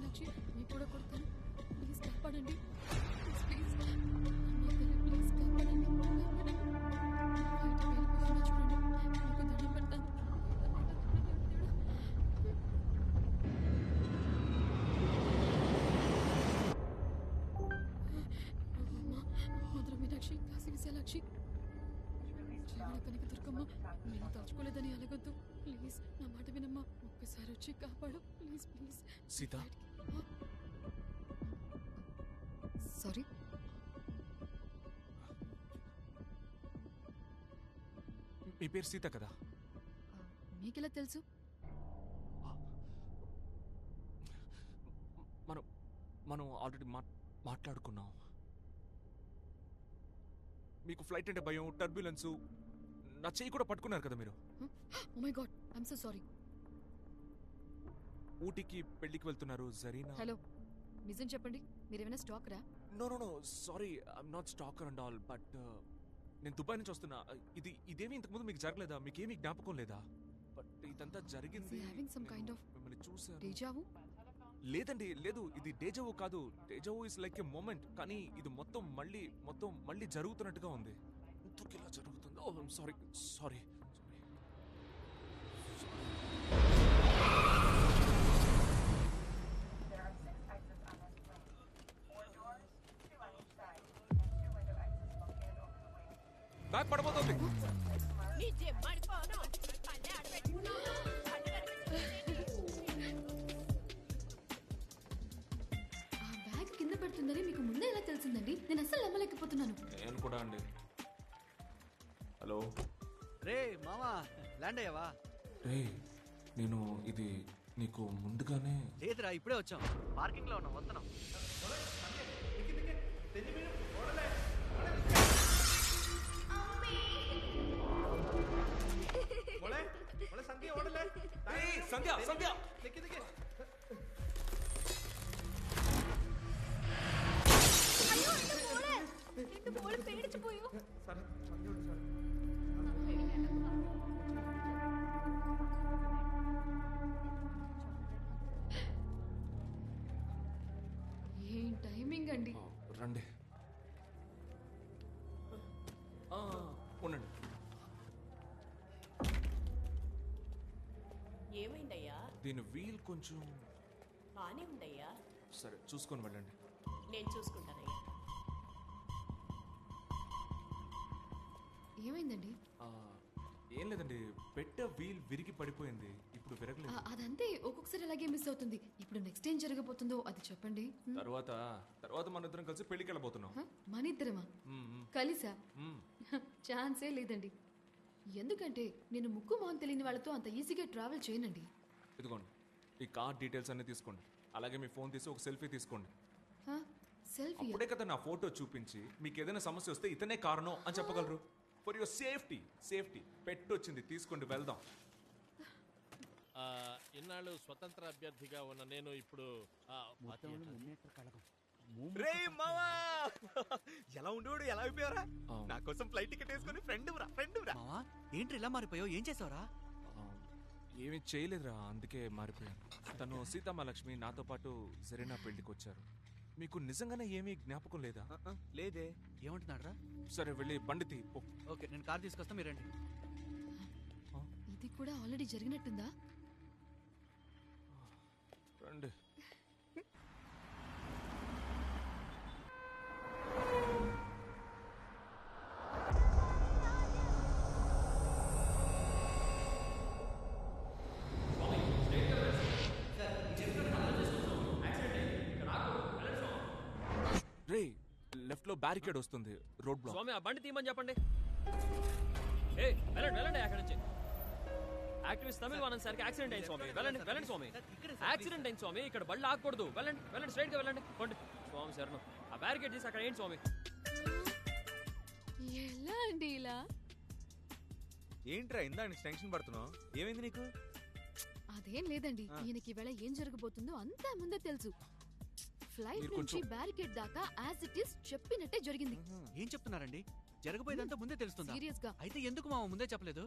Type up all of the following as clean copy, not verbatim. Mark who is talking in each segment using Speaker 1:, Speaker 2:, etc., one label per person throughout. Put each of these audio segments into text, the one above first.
Speaker 1: మీనాక్షి మీకు కూడా కొడతాను. ప్లీజ్ కాపాడండి. ప్లీజ్ కాపాడండి. చూడండి మీకు దండం పెడతాను. మధుర మీనాక్షి, కాశీ విశాలాక్షి, శ్రీమణ కనక దుర్గమ్మ, నేను తలుచుకోలేదని అలగొద్దు. ప్లీజ్ నా మాట వినమ్మా. ఒక్కసారి వచ్చి కాపాడు. Please please.
Speaker 2: సీత,
Speaker 1: సారీ.
Speaker 2: మీ పేరు సీత కదా?
Speaker 1: మీకెలా తెలుసు?
Speaker 2: మనం ఆల్రెడీ మాట్లాడుకున్నాం. మీకు ఫ్లైట్ అంటే భయం, టర్బ్యులెన్స్, నా చెయ్యి కూడా పట్టుకున్నారు కదా మీరు.
Speaker 1: Oh my god, I am so sorry.
Speaker 2: ఊటీకి పెళ్లికి వెళ్తున్నారు జరీనా.
Speaker 1: హలో, నిజం చెప్పండి, మీరేమైనా స్టాకరా?
Speaker 2: No sorry, I'm not stalker and all, but నేను దుబాయ్ నుంచి వస్తున్నా. ఇదేమి ఇంతకుముందు మీకు జరగలేదా? మీకేమీ జ్ఞాపకం లేదా? బట్ ఇదంతా జరిగింది మిమ్మల్ని చూసాను.
Speaker 1: డేజావు?
Speaker 2: లేదండి, లేదు, ఇది డేజావు కాదు. Deja vu is like a moment, కానీ ఇది మొత్తం మళ్ళీ జరుగుతున్నట్టుగా ఉంది. ఎందుకు ఇలా జరుగుతుంది? ఓ సారీ సారీ. బ్యాగ్ పడబోతుంది.
Speaker 1: పెడుతుందని మీకు ముందే ఎలా తెలిసిందండి? నేను అసలు నమ్మలేకపోతున్నాను.
Speaker 2: నేను కూడా అండి. హలో
Speaker 3: రే మామా, ల్యాండ్ అయ్యావా?
Speaker 2: రే, నేను ఇది నీకు ముందుగానే.
Speaker 3: లేదురా, ఇప్పుడే వచ్చాం. పార్కింగ్ లో ఉన్నాం, వస్తున్నాం.
Speaker 2: సంధ్య
Speaker 1: ఏం టైమింగ్ అండి.
Speaker 2: రండి, ఉండండి.
Speaker 4: ఏమైందయ్యా?
Speaker 2: దీని వీల్ కొంచెం
Speaker 4: బానే ఉందయ్యా.
Speaker 2: సరే, చూసుకొని వెళ్ళండి.
Speaker 4: నేను చూసుకుంటానయ్యా.
Speaker 1: ఏమైందండి?
Speaker 2: ఏం లేదండి, పెట్ట వీల్ విరిగి పడిపోయింది. ఇప్పుడు విరగలేదు.
Speaker 1: అదంతే, ఒక్కొక్కసారి అలాగే మిస్ అవుతుంది. ఇప్పుడు నెక్స్ట్ ఏం జరగబోతుందో అది చెప్పండి.
Speaker 2: తర్వాత మన ఇద్దరం కలిసి పెళ్లికి వెళ్ళబోతున్నాం.
Speaker 1: మన ఇద్దరమా? కలిసా? ఛాన్సే లేదండి. ఎందుకంటే నేను ముక్కు మొహం తెలియని వాళ్ళతో అంత ఈజీగా ట్రావెల్ చేయనండి.
Speaker 2: ఇదిగోండి, ఈ కార్ డీటెయిల్స్ అన్ని తీసుకోండి. అలాగే మీ ఫోన్ తీసి ఒక సెల్ఫీ తీసుకోండి.
Speaker 1: సెల్ఫీ?
Speaker 2: అప్పుడే కదా నా ఫోటో చూపించి మీకు ఏదైనా సమస్య వస్తే ఇతనే కారణం అని చెప్పగలరు. ఫర్ యువర్ సేఫ్టీ పెట్టొచ్చింది, తీసుకోండి, వెళ్దాం.
Speaker 5: ఇన్నాళ్ళు స్వతంత్ర అభ్యర్థిగా ఉన్న నేను ఇప్పుడు
Speaker 3: రే మావా, ఎలా ఉండేవాడు, ఎలా అయిపోయారా? నా కోసం ఫ్లైట్ టికెట్ వేసుకుని ఫ్రెండ్ మావా. ఏంటి ఇలా మారిపోయావు? ఏం చేసావురా?
Speaker 2: ఏమీ చేయలేదురా, అందుకే మారిపోయాను. తను సీతామహాలక్ష్మి నాతో పాటు జరీనా పెళ్లికి వచ్చారు. మీకు నిజంగానే ఏమీ జ్ఞాపకం లేదా?
Speaker 3: లేదే. ఏమంటున్నాడు రా?
Speaker 2: సరే, వెళ్ళి బండి తీ.
Speaker 3: ఓకే, నేను కార్ తీసుకొస్తా, మీరు రండి.
Speaker 1: ఇది కూడా ఆల్రెడీ జరిగినట్టుందా?
Speaker 2: రండి. రే, లెఫ్ట్ లో బ్యారికేడ్ వస్తుంది, రోడ్ బ్లాక్.
Speaker 5: స్వామి, ఆ బండి తీయమని చెప్పండి. వెళ్ళండి అక్కడి నుంచి. యాక్టివిస్ట్ తమిళ వానన్ సార్కి యాక్సిడెంట్ అయింది స్వామి. వెళ్ళండి స్వామి. యాక్సిడెంట్ అయింది స్వామి, ఇక్కడ బళ్ళు ఆగకూడదు. వెళ్ళండి స్ట్రైట్ గా వెళ్ళండి. స్వామి శరణం. ఆ బ్యారికేడ్ తీసి అక్కడ ఏంటి స్వామి?
Speaker 1: ఎలా అండి ఇలా?
Speaker 3: ఏంట్రా ఇందా టెన్షన్ పడుతున్నావు? ఏమైంది నీకు?
Speaker 1: అదేం లేదండి, ఈయనకి వేళ ఏం జరగబోతుందో అంతా ముందే తెలుసు. ఫ్లైట్ నుంచి బ్యారికేడ్ దాకా యాజ్ ఇట్ ఈస్ చెప్పినట్టే జరిగింది.
Speaker 3: ఏం చెప్తున్నారండి? జరగబోయేదంతా ముందే తెలుస్తుందా?
Speaker 1: సీరియస్ గా.
Speaker 3: అయితే ఎందుకు మామ ముందే చెప్పలేదు?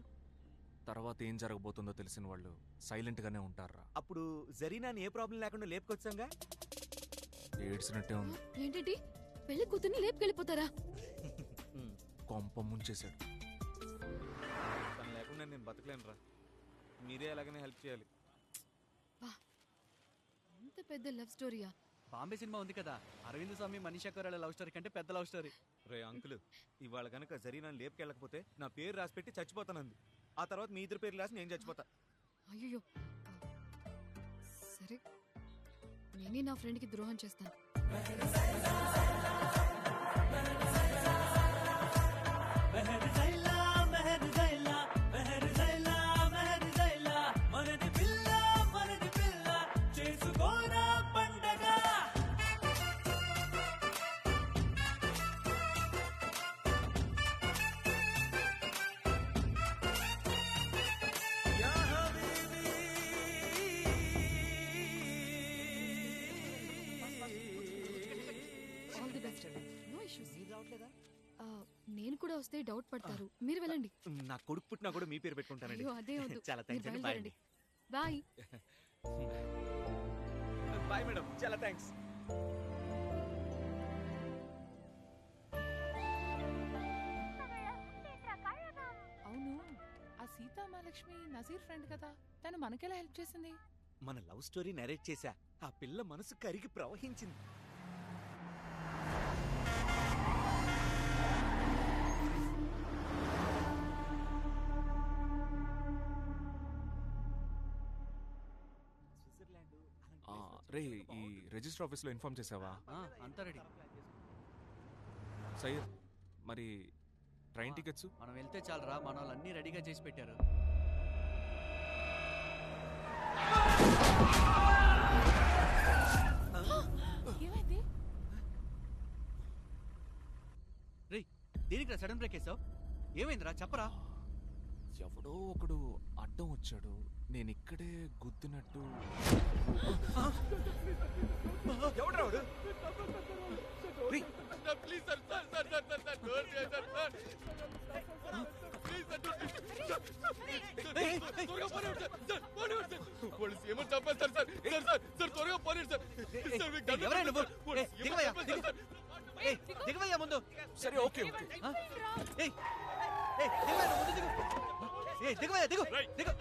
Speaker 2: తర్వాత ఏం జరగబోతుందో తెలిసిన వాళ్ళు సైలెంట్ గానే ఉంటారా.
Speaker 3: అప్పుడు జరీనాని ఏ ప్రాబ్లం లేకుండా లేపుకొచ్చాంగా.
Speaker 2: ఏడ్చినట్టే ఉంది.
Speaker 1: ఏంటి పెళ్లి కూతుర్ని లేపుకెళ్ళిపోతారా?
Speaker 2: కొంప ముంచేశాడు.
Speaker 3: తను లేకుండా నేను బతకలేనురా. మీరే ఎలాగైనా హెల్ప్ చేయాలి.
Speaker 1: ఇంత పెద్ద లవ్ స్టోరీయా?
Speaker 6: బాంబే సినిమా ఉంది కదా, అరవింద్ స్వామి మనీషా కొరాల లవ్ స్టోరీ కంటే పెద్ద లవ్ స్టోరీ.
Speaker 3: రే అంకుల్, ఇవాళ కనుక జరీనాని లేపుకెళ్ళకపోతే నా పేరు రాసి పెట్టి చచ్చిపోతానంది. ఆ తర్వాత మీ ఇద్దరు పేరు రాసి నేను చచ్చిపోతా.
Speaker 1: అయ్యో సరే, నేనే నా ఫ్రెండ్కి ద్రోహం చేస్తాను. All the best. No issues. నేను కూడా వస్తే డౌట్ పడతారు. మీరు వెళ్ళండి.
Speaker 3: నా కొడుకు పుట్టినా కూడా మీ పేరు పెట్టుకుంటానండి.
Speaker 1: అయ్యో అదే వద్దు.
Speaker 3: చాలా థ్యాంక్స్
Speaker 1: మీరు
Speaker 3: అండి. బాయ్
Speaker 1: బయలుదేరండి. బాయ్.
Speaker 3: బాయ్ మేడం, చాలా థ్యాంక్స్.
Speaker 7: అవును, ఆ సీతామహాలక్ష్మి నజీర్ ఫ్రెండ్ కదా, తను మనకెలా హెల్ప్ చేసింది?
Speaker 3: మన లవ్ స్టోరీ నరేట్ చేశా. ఆ పిల్ల మనసు కరిగి ప్రవహించింది.
Speaker 2: రే, ఈ రిజిస్టర్ ఆఫీస్ లో ఇన్ఫార్మ్ చేసావా?
Speaker 6: అంతా రెడీ.
Speaker 2: సయ్యద్, మరి ట్రైన్ టికెట్స్?
Speaker 6: మనం వెళ్తే చాలరా, మన వాళ్ళు అన్ని రెడీగా చేసి పెట్టారు.
Speaker 7: ఏమైంది?
Speaker 6: రేయ్, దేనికి సడన్ బ్రేక్ వేసావు? ఏమైందిరా చెప్పరా.
Speaker 2: ఎవడో ఒకడు అడ్డం వచ్చాడు. నేను ఇక్కడే గుద్దినట్టు.
Speaker 3: ఎవడ్రావుడు?
Speaker 6: దిగవయ్యా ముందు.
Speaker 2: సరే, ఓకే ఓకే.
Speaker 6: దిగవయ్యా, దిగు దిగు.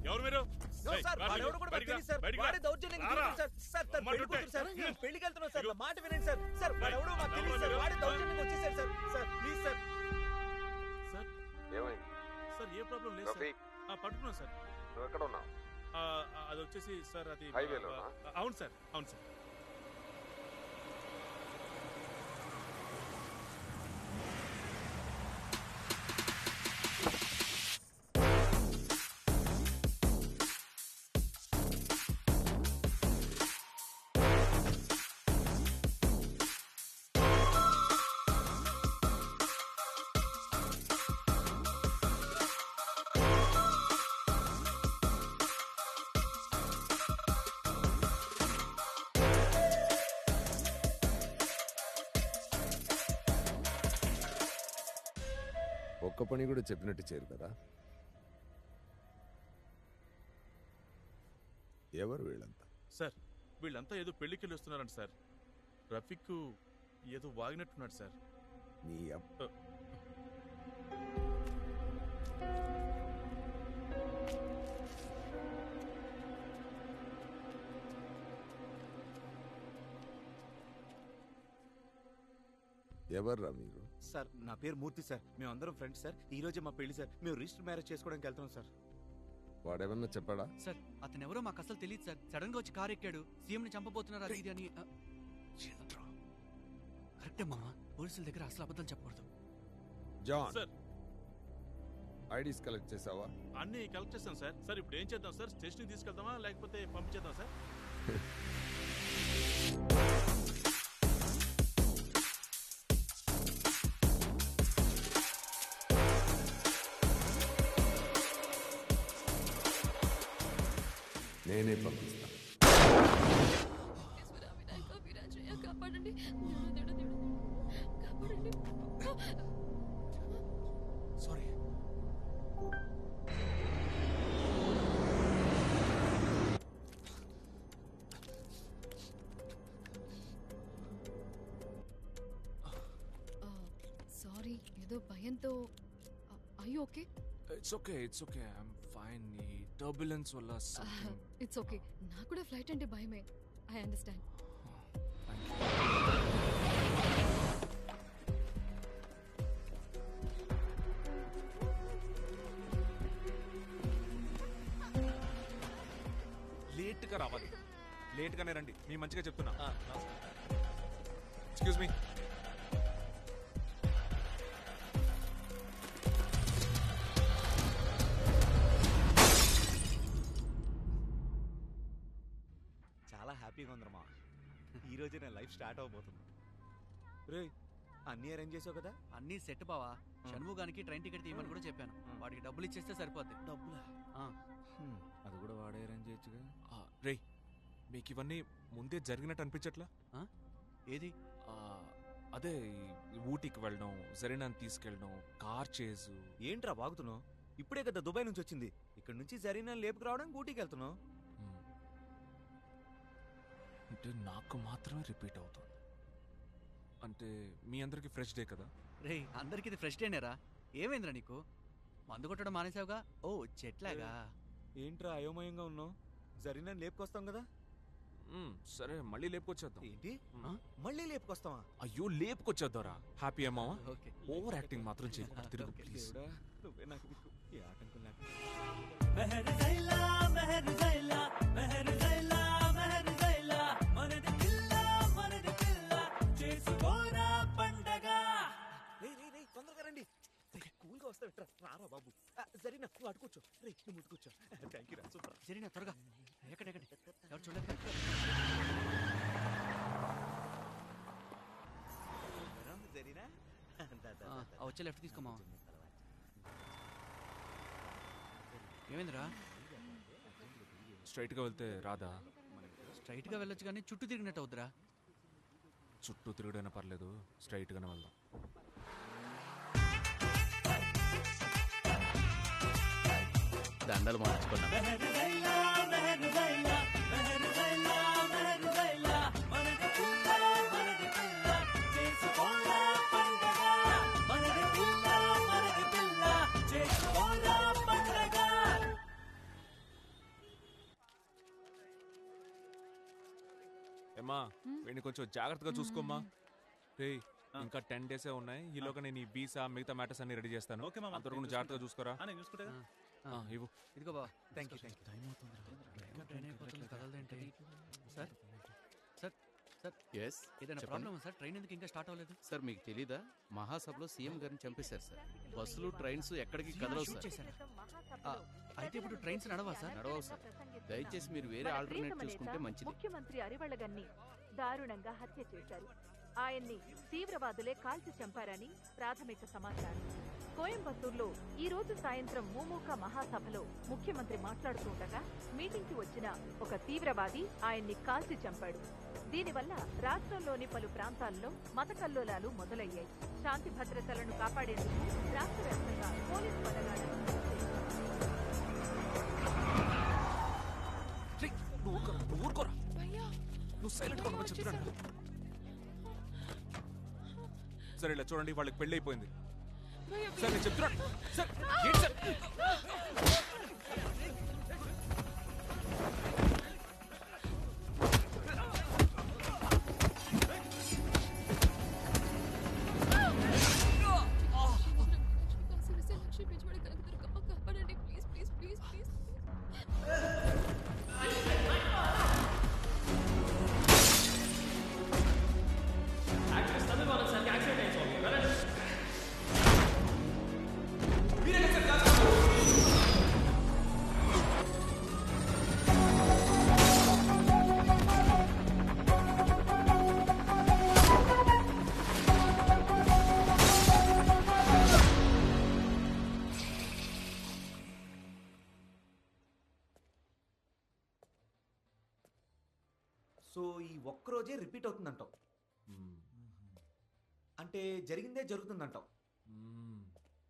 Speaker 8: ఎవరు మీరు?
Speaker 3: పెళ్లికి వెళ్తున్నాం సార్, మాట వినండి సార్. సార్ వాడెవడో మాకు తెలియదు సార్. వాడే దౌర్జన్యంగా వచ్చేసారు sir. Sir please sir.
Speaker 8: Sir
Speaker 9: ఏమైంది?
Speaker 8: సార్ ఏ ప్రాబ్లం లేదు సార్.
Speaker 9: రఫీక్,
Speaker 8: పట్టుకున్నాం సార్.
Speaker 9: నువ్వు ఎక్కడ ఉన్నావు?
Speaker 8: అది వచ్చేసి సార్ అది
Speaker 9: హైవేలోనా?
Speaker 8: అవును సార్, అవును సార్.
Speaker 9: ఒక్క పని కూడా చెప్పినట్టు చేయరు కదా. ఎవరు వీళ్ళంతా?
Speaker 8: సార్ వీళ్ళంతా ఏదో పెళ్లికి వెళ్ళి వస్తున్నారంట సార్. రఫీక్ ఏదో వాగినట్టున్నాడు సార్.
Speaker 9: నీ ఎవర్రా మీరు?
Speaker 3: సార్ నా పేరు మూర్తి సార్. మేము అందరం ఫ్రెండ్స్ సార్. ఈ రోజే మా పెళ్లి సార్. మేము రిజిస్టర్ మ్యారేజ్ చేసుకోవడానికి వెళ్తున్నాం సార్.
Speaker 9: వాడేమన్నా చెప్పాడా?
Speaker 6: సార్ అతను ఎవరో మాకు అసలు తెలియదు సార్. సడన్ గా వచ్చి కారు ఎక్కాడు. సీఎం ని చంపబోతున్నారు అది ఇది అని. కరెక్టే మామ, పోలీసుల దగ్గర అసలు అబద్ధం చెప్పకూడదు.
Speaker 9: జాన్,
Speaker 8: సార్
Speaker 9: ఐడీస్ కలెక్ట్ చేసావా?
Speaker 8: అన్ని కలెక్ట్ చేస్తాం సార్. సార్ ఇప్పుడు ఏం చేద్దాం సార్? స్టేషన్కి తీసుకెళ్దామా లేకపోతే పంపించేద్దాం సార్?
Speaker 9: నేనే పంపిస్తాను.
Speaker 1: వినాయక విరాజయ్య కాపాడండి. భయంతో I okay?
Speaker 2: It's okay I'm fine. ఈ టర్బులెన్స్ వల్ల something-
Speaker 1: ఇట్స్ ఓకే. నాకు కూడా ఫ్లైట్ అంటే భయమే. I understand.
Speaker 2: Thank you. లేట్గా రావాలి. లేట్గానే రండి. మీ మంచిగా చెప్తున్నా. Excuse me.
Speaker 3: చాలా హ్యాపీగా ఉందమ్మా. ఈ రోజే నా లైఫ్ స్టార్ట్ అవబోతుంది. రే అన్నీ అరేంజ్ చేసావు కదా?
Speaker 6: అన్నీ సెట్ బావా. షణ్ముగానికి ట్రైన్ టికెట్ తీయమని కూడా చెప్పాను. వాడికి డబ్బులు ఇచ్చేస్తే సరిపోద్ది.
Speaker 3: డబ్బులా? అది కూడా వాడే అరేంజ్ చేయొచ్చుగా.
Speaker 2: రే మీకు ఇవన్నీ ముందే జరిగినట్టు అనిపించట్లా?
Speaker 6: ఏది?
Speaker 2: అదే ఈ ఊటీకి వెళ్ళడం, జరీనాని తీసుకెళ్ళడం, కార్ చేజు.
Speaker 3: ఏంట్రా బాగుతున్నావు? ఇప్పుడే కదా దుబాయ్ నుంచి వచ్చింది. ఇక్కడ నుంచి జరీనా లేపుకు రావడం ఊటీకి వెళ్తున్నావు.
Speaker 2: అంటే నాకు మాత్రమే రిపీట్ అవుతుంది. అంటే మీ అందరికి ఫ్రెష్ డే కదా?
Speaker 6: రే అందరికి ఇది ఫ్రెష్ డేనేరా. ఏమైందిరా నీకు? మందు కొట్టడం మానేసావుగా? ఓ చెట్లాగా.
Speaker 3: ఏంట్రా అయోమయంగా ఉన్నావు? జరీనా లేపుకొస్తాం కదా.
Speaker 2: సరే మళ్ళీ లేపుకొచ్చేద్దాం.
Speaker 3: ఏంటి మళ్ళీ లేపుకొస్తావా?
Speaker 2: అయ్యో లేపుకొచ్చేద్దారా. హ్యాపీ అమ్మావా?
Speaker 6: ఓకే.
Speaker 2: ఓవర్ యాక్టింగ్ మాత్రం చేయకూడదు. తిరుగు ప్లీజ్.
Speaker 3: నువ్వే నాకు దిక్కు. ఏ ఆటంకం లేకుండా. తొందరగా రండి. కూల్గా వస్తావు ఇట్రా. రారా బాబు. జరీనా నువ్వు అడుకోవచ్చు. రే నువ్వు ముట్టుకోవచ్చు. థ్యాంక్ యూ రా. సూపర్.
Speaker 6: సరేనా త్వరగా ఎక్కడ ఎవరు చూడలేదు.
Speaker 3: జరీనా
Speaker 6: వచ్చే లెఫ్ట్ తీసుకోమా. ఏమైందిరా?
Speaker 2: స్ట్రైట్గా వెళ్తే రాదా?
Speaker 6: స్ట్రైట్గా వెళ్ళొచ్చు కానీ చుట్టూ తిరిగినట్టు అవుద్దిరా.
Speaker 2: చుట్టూ తిరుగుడైనా పర్లేదు, స్ట్రైట్గానే వెళ్దాం.
Speaker 10: దండలు మార్చుకున్నా.
Speaker 2: ఏమ్మా వీడిని కొంచెం జాగ్రత్తగా చూసుకోమ్మా. రే ఇంకా 10 డేసే ఉన్నాయి. ఈలోగా నేను ఈ వీసా మిగతా మ్యాటర్స్ అన్ని రెడీ చేస్తాను. అంతవరకు నువ్వు జాగ్రత్తగా చూసుకోరా. ఇవ్వు.
Speaker 6: ఇదిగో బా.
Speaker 3: Thank you.
Speaker 6: టైం అవుతుంది. ట్రైన్ అయిపోతుంది. కదలదేంటి? సార్ సార్ సార్
Speaker 10: ఎస్
Speaker 6: ఏదైనా ప్రాబ్లమ్ సార్? ట్రైన్ ఎందుకు ఇంకా స్టార్ట్ అవ్వలేదు?
Speaker 10: సార్ మీకు తెలీదా? మహాసభలో సీఎం గారిని చంపేశారు సార్. బస్సులు ట్రైన్స్ ఎక్కడికి కదలవు సార్.
Speaker 6: అయితే ఇప్పుడు ట్రైన్స్ నడవా సార్?
Speaker 10: నడవవు సార్. దయచేసి మీరు వేరే ఆల్టర్నేట్ చూసుకుంటే మంచిది.
Speaker 11: ముఖ్యమంత్రి అరివళ్ళగన్ని దారుణంగా హత్య చేశారు. ఆయన్ని తీవ్రవాదులే కాల్చి చంపారని ప్రాథమిక సమాచారం. కోయంబత్తూరులో ఈ రోజు సాయంత్రం మూమూక మహాసభలో ముఖ్యమంత్రి మాట్లాడుతుండగా మీటింగ్ కి వచ్చిన ఒక తీవ్రవాది ఆయన్ని కాల్చి చంపాడు. దీనివల్ల రాష్ట్రంలోని పలు ప్రాంతాల్లో మత కల్లోలాలు మొదలయ్యాయి. శాంతి భద్రతలను కాపాడేందుకు రాష్ట్ర వ్యాప్తంగా పోలీసు బలగాలను
Speaker 2: సరే ఇలా చూడండి, వాళ్ళకి పెళ్లి అయిపోయింది. సార్ నేను చెప్తున్నాను సార్. ఏంటి సార్?
Speaker 3: సో ఈ ఒక్కరోజే రిపీట్ అవుతుందంటావు? అంటే జరిగిందే జరుగుతుందంటావు?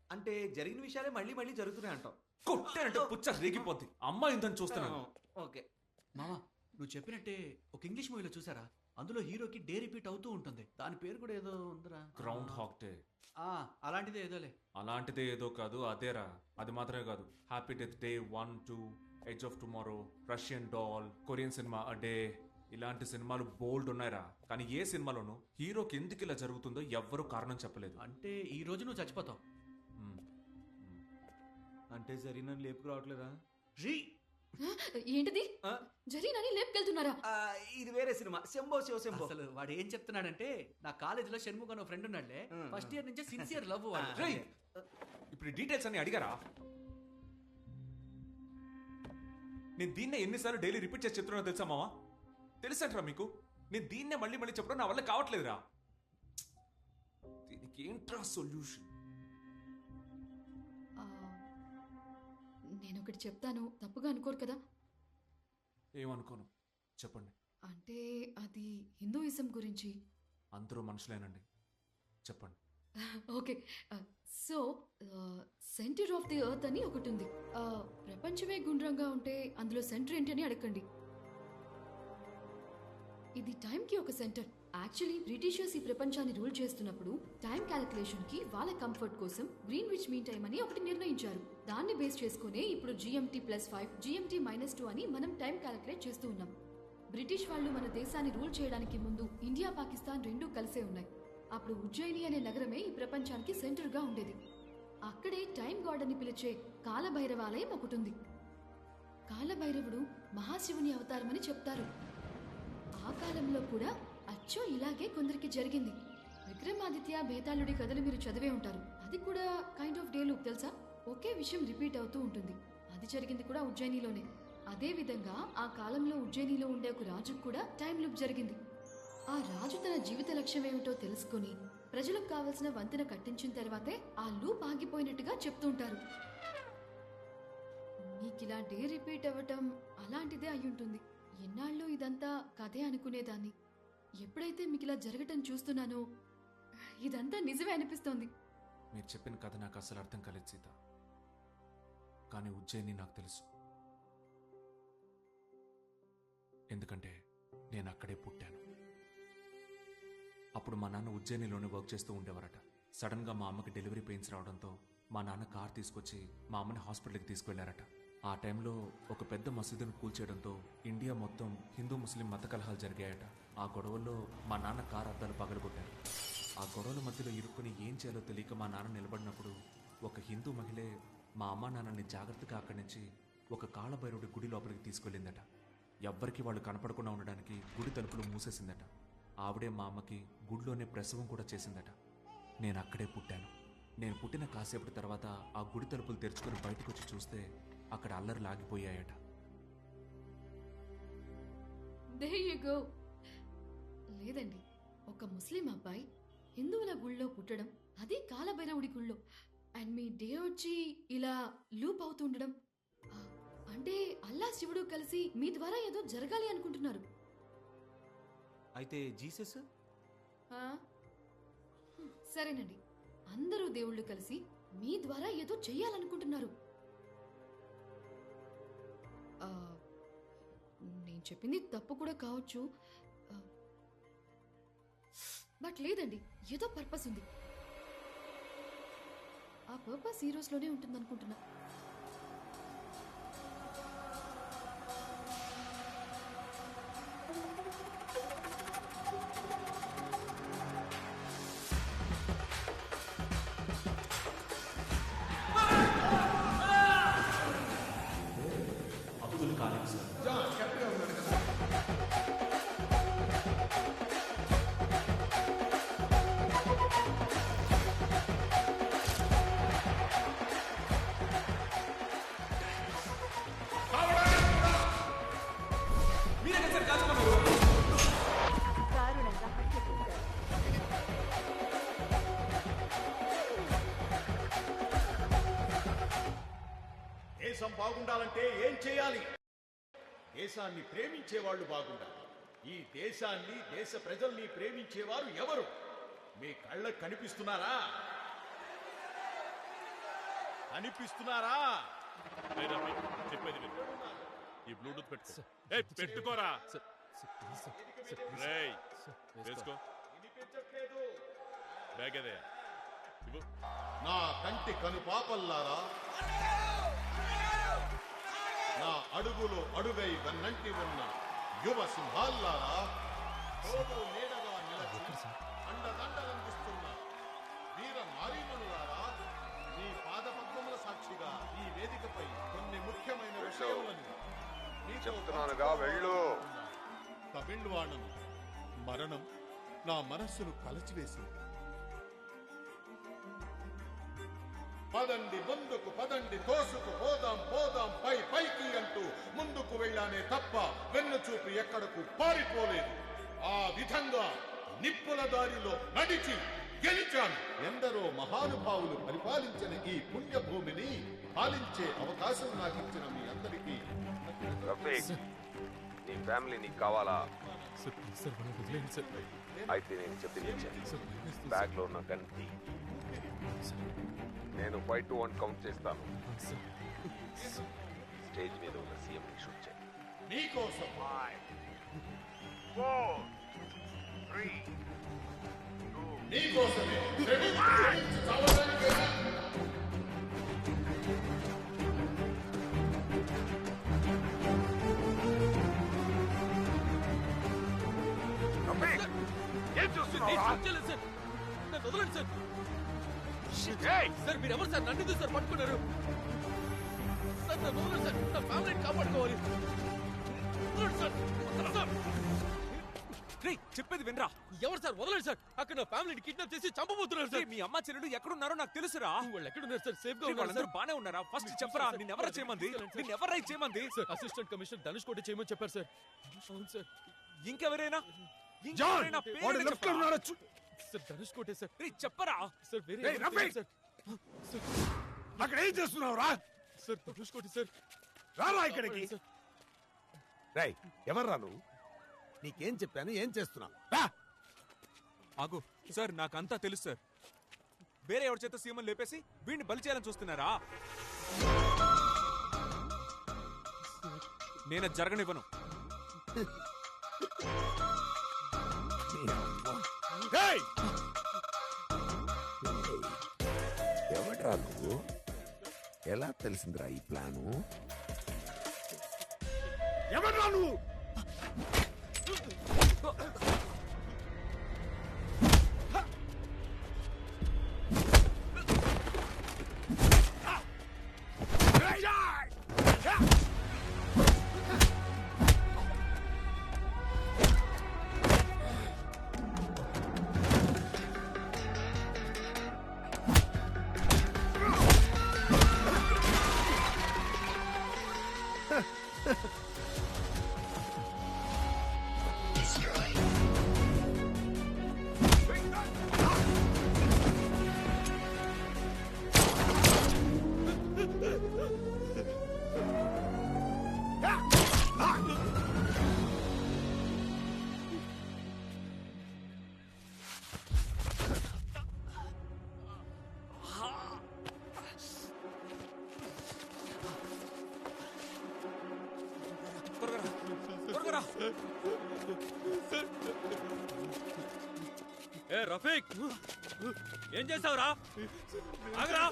Speaker 3: అంటే జరిగిన విషయాలే మళ్ళీ మళ్ళీ జరుగుతున్నాయి అంటావు?
Speaker 2: కొట్టానంటే పుచ్చ రేగిపోద్ది. అమ్మాయి ఇంతని చూస్తున్నాను.
Speaker 3: ఓకే
Speaker 6: మామా నువ్వు చెప్పినట్టే ఒక ఇంగ్లీష్ మూవీలో చూసారా, అందులో హీరోకి డే రిపీట్ అవుతూ ఉంటుంది. దాని పేరు కూడా ఏదో ఉందిరా.
Speaker 2: Groundhog Day.
Speaker 6: అలాంటిదే ఏదోలే.
Speaker 2: అలాంటిదే ఏదో కాదు, అదేరా. అది మాత్రమే కాదు, Happy Death Day 1, 2, Edge of Tomorrow, Russian Doll, Korean cinema A Day, ఇలాంటి సినిమాలు బోల్డ్ ఉన్నాయిరా. కానీ ఏ సినిమాలోనూ హీరోకి ఎందుకు ఇలా జరుగుతుందో ఎవ్వరూ కారణం చెప్పలేదు.
Speaker 6: అంటే ఈ రోజు నువ్వు చచ్చిపోతావు
Speaker 3: అంటే జరిగిన లేపుకు రావట్లేదా?
Speaker 1: ఏంటిది? జరీనని లేపుకెళ్తున్నారా?
Speaker 3: ఇది వేరే సినిమా, శంభో శివ శంభో.
Speaker 6: అసలు వాడు ఏం చెప్తున్నాడంటే, నా కాలేజీలో షణ్ముఖ్ అనే ఫ్రెండ్ ఉన్నాడులే, ఫస్ట్ ఇయర్ నుంచే సిన్సియర్ లవ్ వాడు.
Speaker 2: ఇప్పుడు డీటెయిల్స్ అన్ని అడిగారా? నేను దీన్నే ఎన్నిసార్లు డైలీ రిపీట్ చేసి చెప్తున్నా తెలుసా మావా? తెలుసంటారా మీకు? నేను దీన్నే మళ్ళీ మళ్ళీ చెప్పడం నా వల్ల కావట్లేదురా. దీనికి ఏంట్రా సొల్యూషన్?
Speaker 1: నేను ఒకటి చెప్తాను, తప్పుగా అనుకోరు కదా?
Speaker 2: ఏమనుకోను, చెప్పండి.
Speaker 1: అంటే అది హిందూయిజం గురించి.
Speaker 2: అందరూ మనుషులేనండి, చెప్పండి.
Speaker 1: Okay, so centre of the earth అని ఒకటి ఉంది. ప్రపంచమే గుండ్రంగా ఉంటే అందులో సెంటర్ ఏంటి అని అడగండి. ఇది టైంకి ఒక సెంటర్. యాక్చువల్లీ బ్రిటిషర్స్ ఈ ప్రపంచాన్ని రూల్ చేస్తున్నప్పుడు టైం క్యాలిక్యులేషన్ కి వాళ్ళ కంఫర్ట్ కోసం గ్రీన్విచ్ మీన్ టైం అని ఒకటి నిర్ణయించారు. దాన్ని బేస్ చేసుకునే ఇప్పుడు GMT+5, GMT-2 అని మనం టైం క్యాలిక్యులేట్ చేస్తూ ఉన్నాం. బ్రిటిష్ వాళ్ళు మన దేశాన్ని రూల్ చేయడానికి ముందు ఇండియా, పాకిస్తాన్ రెండూ కలిసే ఉన్నాయి. అప్పుడు ఉజ్జయిని అనే నగరమే ఈ ప్రపంచానికి సెంటర్ గా ఉండేది. అక్కడే టైం గాడ్ అని పిలిచే కాలభైరవాలయం ఒకటి ఉంది. కాలభైరవుడు మహాశివుని అవతారమని చెప్తారు. ఆ కాలంలో కూడా అచ్చో ఇలాగే కొందరికి జరిగింది. విక్రమాదిత్య, బేతాళుడి కథలు మీరు చదివే ఉంటారు. అది కూడా కైండ్ ఆఫ్ డే లూప్, తెలుసా? ఒకే విషయం రిపీట్ అవుతూ ఉంటుంది. అది జరిగింది కూడా ఉజ్జయినిలోనే. అదే విధంగా ఆ కాలంలో ఉజ్జయినిలో ఉండే ఒక రాజుకు కూడా టైం లూప్ జరిగింది. ఆ రాజు తన జీవిత లక్ష్యం ఏమిటో తెలుసుకుని ప్రజలకు కావలసిన వంతెన కట్టించిన తర్వాతే ఆ లూప్ ఆగిపోయినట్టుగా చెప్తుంటారు. మీకిలా డే రిపీట్ అవ్వటం అలాంటిదే అయ్యుంటుంది. ఎన్నాళ్ళు ఇదంతా కథే అనుకునేదాన్ని. ఎప్పుడైతే మీకు ఇలా జరగటం చూస్తున్నానో ఇదంతా నిజమే అనిపిస్తోంది.
Speaker 2: మీరు చెప్పిన కథ నాకు అసలు అర్థం కాలేదు సీత. కానీ ఉజ్జయిని నాకు తెలుసు, ఎందుకంటే నేను అక్కడే పుట్టాను. అప్పుడు మా నాన్న ఉజ్జయినిలోనే వర్క్ చేస్తూ ఉండేవారట. సడన్ గా మా అమ్మకి డెలివరీ పెయిన్స్ రావడంతో మా నాన్న కార్ తీసుకొచ్చి మా అమ్మని హాస్పిటల్కి తీసుకువెళ్లారట. ఆ టైంలో ఒక పెద్ద మసీదును కూల్చేయడంతో ఇండియా మొత్తం హిందూ ముస్లిం మత కలహాలు జరిగాయట. ఆ గొడవల్లో మా నాన్న కారు అద్దాలు పగలగొట్టారు. ఆ గొడవల మధ్యలో ఇరుక్కుని ఏం చేయాలో తెలియక మా నాన్న నిలబడినప్పుడు ఒక హిందూ మహిళే మా అమ్మ నాన్నని జాగ్రత్తగా అక్కడి నుంచి ఒక కాళభైరవుడి గుడి లోపలికి తీసుకెళ్ళిందట. ఎవ్వరికి వాళ్ళు కనపడకుండా ఉండడానికి గుడి తలుపులు మూసేసిందట. ఆవిడే మా అమ్మకి గుడిలోనే ప్రసవం కూడా చేసిందట. నేను అక్కడే పుట్టాను. నేను పుట్టిన కాసేపటి తర్వాత ఆ గుడి తలుపులు తెరుచుకొని బయటకు వచ్చి చూస్తే అక్కడ అల్లర్లు ఆగిపోయాయట.
Speaker 1: There you go. లేదండి, ఒక ముస్లిం అబ్బాయి హిందువుల గుళ్ళో పుట్టడం, అది కాలభైరవుడి గుళ్ళో, అండ్ మీ డే వచ్చి ఇలా లూప్ అవుతుండడం అంటే అల్లా శివుడు కలిసి మీ ద్వారా ఏదో జరగాలి అనుకుంటున్నారు.
Speaker 3: అయితే జీసస్?
Speaker 1: సరేనండి, అందరూ దేవుళ్ళు కలిసి మీ ద్వారా ఏదో చెయ్యాలనుకుంటున్నారు. నేను చెప్పింది తప్పు కూడా కావచ్చు, బట్ లేదండి, ఏదో పర్పస్ ఉంది. ఆ పర్పస్ ఈ రోజులోనే ఉంటుంది అనుకుంటున్నా.
Speaker 2: అబ్దుల్ ఖాలిక్ సార్.
Speaker 11: దారుణంగా హత్య చేశారు.
Speaker 12: దేశం బాగుండాలంటే ఏం చేయాలి? దేశాన్ని ప్రేమించేవాళ్ళు బాగుండాలి. ఈ దేశాన్ని, దేశ ప్రజల్ని ప్రేమించేవారు ఎవరు? మీ కళ్ళకు కనిపిస్తున్నారా? కనిపిస్తున్నారా?
Speaker 8: చెప్పేది ఈ బ్లూటూత్ పెట్టుకో. పెట్టుకోరా. రేయ్, వేసుకో. బ్యాగ్ అదే ఇవ్వు.
Speaker 12: నా కంటి కనుపాపల్లారా, నా అడుగులో అడుగై వెన్నంటి ఉన్న యువ సింహాల్లారా, తోడు నీడగా నిలచి అండదండలందిస్తున్న వీర నారీమణులారా, మీ పాదపద్మముల సాక్షిగా ఈ వేదికపై కొన్ని ముఖ్యమైన విషయములను
Speaker 9: చెప్తున్నానుగా, వెళ్ళు.
Speaker 12: తమిళవాణను మరణం నా మనస్సును కలచివేసింది. పదండి ముందుకు, పదండి తోసుకు, పోదాం పోదాం పై పైకి అంటూ ముందుకు వెళ్ళానే తప్ప వెన్ను చూపి ఎక్కడకు పారిపోలేదు. ఆ విధంగా నిప్పుల దారిలో నడిచి గెలిచాను. ఎందరో మహానుభావులు పరిపాలించిన ఈ పుణ్యభూమిని పాలించే అవకాశం నాకు ఇచ్చిన మీ అందరికీ
Speaker 9: నీ ఫ్యామిలీ నీకు కావాలా? అయితే నేను చెప్పింది బ్యాగ్ లో ఉన్న గంటి నేను 5 to 1 కౌంట్ చేస్తాను. స్టేజ్ మీద ఉన్న సీఎం షూట్ చేయి.
Speaker 12: నీకోసం
Speaker 9: 5 4 3
Speaker 12: నీకోసమే
Speaker 9: ఏం చూస్తున్నావు?
Speaker 5: సార్ మీరు ఎవరు సార్? నన్ను సార్ పట్టుకున్నారు సార్. నన్ను వదలండి సార్, నా ఫ్యామిలీని కాపాడుకోవాలి సార్.
Speaker 2: చెప్పేది వినరా.
Speaker 5: ఎవరు సార్? వదలండి సార్. అక్కడ నా ఫ్యామిలీని కిడ్నాప్ చేసి చంపబోతున్నారు సార్.
Speaker 2: మీ అమ్మ చెల్లెలు ఎక్కడున్నారో నాకు తెలుసురా.
Speaker 5: వాళ్ళు ఎక్కడున్నారు సార్? సేఫ్ గా ఉన్నారు
Speaker 2: వాళ్ళందరూ
Speaker 5: సార్.
Speaker 2: బానే ఉన్నారా? ఫస్ట్ చెప్పరా, నిన్ను ఎవరు చేయమంది? నిన్ను ఎవరై చేయమంది?
Speaker 5: సార్ అసిస్టెంట్ కమిషనర్ ధనుష్ కోటి చేయమని చెప్పారు సార్. అవును సార్.
Speaker 2: ఇంకెవరైనా?
Speaker 5: సార్ ధనుష్ కోటే సార్.
Speaker 2: చెప్పరా
Speaker 5: సార్. వేరే సార్.
Speaker 9: అక్కడ ఏం చేస్తున్నావు రా?
Speaker 5: సార్ ధనుష్ కోటి సార్.
Speaker 9: రారా ఇక్కడికి. రై, ఎవర్రా నువ్వు? నీకేం చెప్పాను, ఏం చేస్తున్నావు?
Speaker 2: ఆగు సార్, నాకంతా తెలుసు సార్. వేరే ఎవరి చేత సీఎం లేపేసి వీడిని బలి చేయాలని చూస్తున్నారా? నేను జరగనివ్వను.
Speaker 9: ఎవడ్రా నువ్వు? ఎలా తెలిసిందిరా ఈ ప్లాను? ఎవడ్రా నువ్వు?
Speaker 5: ఏ రఫీక్, ఏం చేసావురా? ఆగరా.